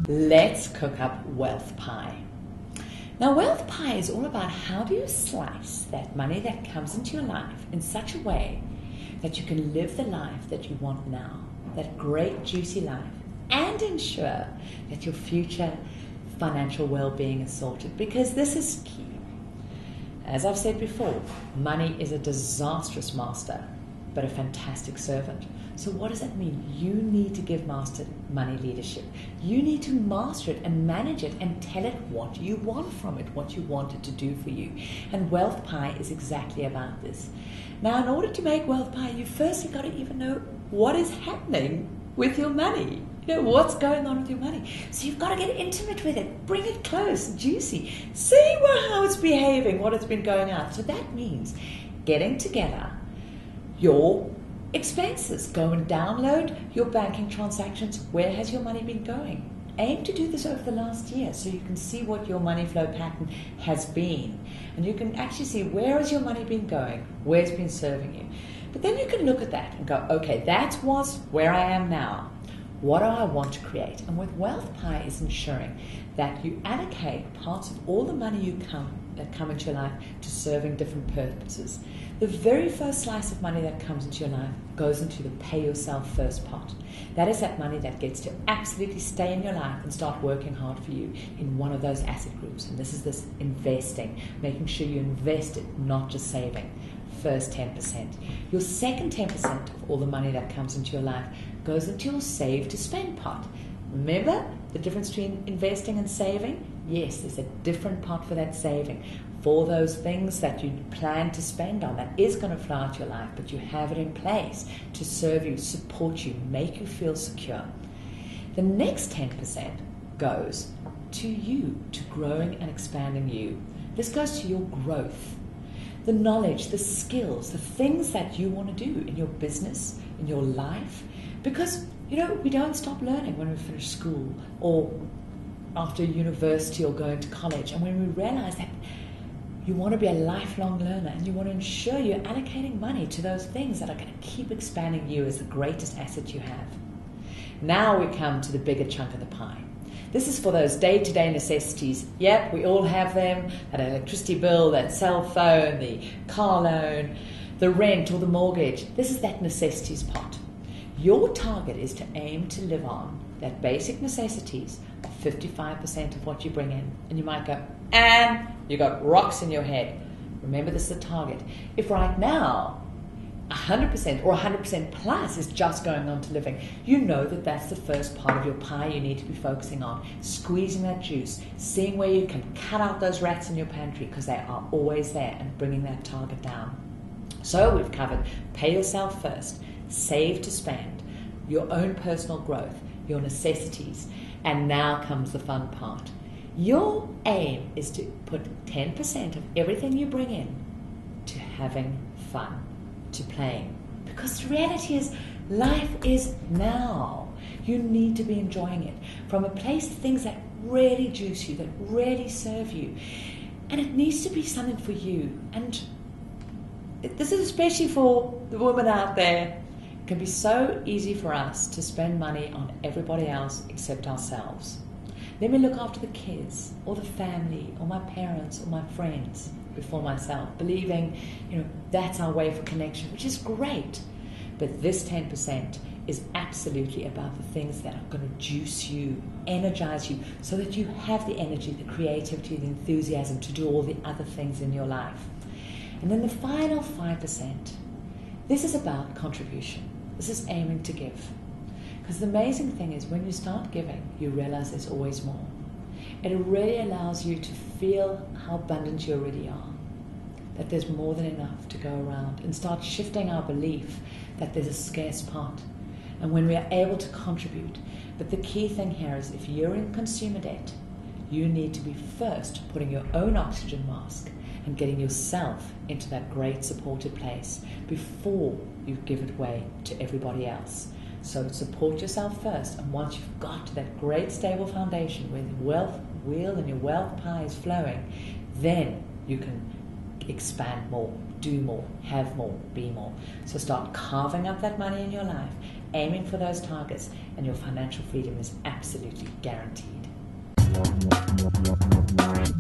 Let's cook up wealth pie. Now, wealth pie is all about how do you slice that money that comes into your life in such a way that you can live the life that you want now, that great juicy life, and ensure that your future financial well-being is sorted, because this is key. As I've said before, money is a disastrous master, but a fantastic servant. So what does that mean? You need to give master money leadership. You need to master it and manage it and tell it what you want from it, what you want it to do for you. And wealth pie is exactly about this. Now, in order to make wealth pie, you firstly got to even know what is happening with your money. You know, what's going on with your money. So you've got to get intimate with it. Bring it close, juicy. See how it's behaving, what it's been going out. So that means getting together your expenses. Go and download your banking transactions. Where has your money been going? Aim to do this over the last year so you can see what your money flow pattern has been. And you can actually see where has your money been going, where it's been serving you. But then you can look at that and go, okay, that was where I am now. What do I want to create? And with wealth pie is ensuring that you allocate parts of all the money that come into your life to serving different purposes. The very first slice of money that comes into your life goes into the pay yourself first pot. That is that money that gets to absolutely stay in your life and start working hard for you in one of those asset groups. And this is this investing, making sure you invest it, not just saving. First 10%. Your second 10% of all the money that comes into your life goes into your save to spend pot. Remember the difference between investing and saving? Yes, there's a different pot for that saving. For those things that you plan to spend on, that is going to flow out your life, but you have it in place to serve you, support you, make you feel secure. The next 10% goes to you, to growing and expanding you. This goes to your growth. The knowledge, the skills, the things that you want to do in your business, in your life. Because, you know, we don't stop learning when we finish school or after university or going to college. And when we realize that you want to be a lifelong learner and you want to ensure you're allocating money to those things that are going to keep expanding you as the greatest asset you have. Now we come to the bigger chunk of the pie. This is for those day-to-day necessities. Yep, we all have them. That electricity bill, that cell phone, the car loan, the rent or the mortgage. This is that necessities pot. Your target is to aim to live on that basic necessities of 55% of what you bring in. And you might go, and you got rocks in your head. Remember, this is a target. If right now 100% or 100% plus is just going on to living, you know that that's the first part of your pie you need to be focusing on. Squeezing that juice, seeing where you can cut out those rats in your pantry because they are always there, and bringing that target down. So we've covered pay yourself first, save to spend, your own personal growth, your necessities, and now comes the fun part. Your aim is to put 10% of everything you bring in to having fun, to playing. Because the reality is, life is now. You need to be enjoying it from a place of things that really juice you, that really serve you. And it needs to be something for you. And this is especially for the women out there. It can be so easy for us to spend money on everybody else except ourselves. Let me look after the kids or the family or my parents or my friends before myself, believing, you know, that's our way for connection, which is great. But this 10% is absolutely about the things that are going to juice you, energize you, so that you have the energy, the creativity, the enthusiasm to do all the other things in your life. And then the final 5%, this is about contribution. This is aiming to give. Because the amazing thing is, when you start giving, you realize there's always more. It really allows you to feel how abundant you already are, that there's more than enough to go around, and start shifting our belief that there's a scarce pot. And when we are able to contribute, but the key thing here is, if you're in consumer debt, you need to be first putting your own oxygen mask and getting yourself into that great supported place before you give it away to everybody else. So support yourself first, and once you've got to that great stable foundation where the wealth wheel and your wealth pie is flowing, then you can expand more, do more, have more, be more. So start carving up that money in your life, aiming for those targets, and your financial freedom is absolutely guaranteed.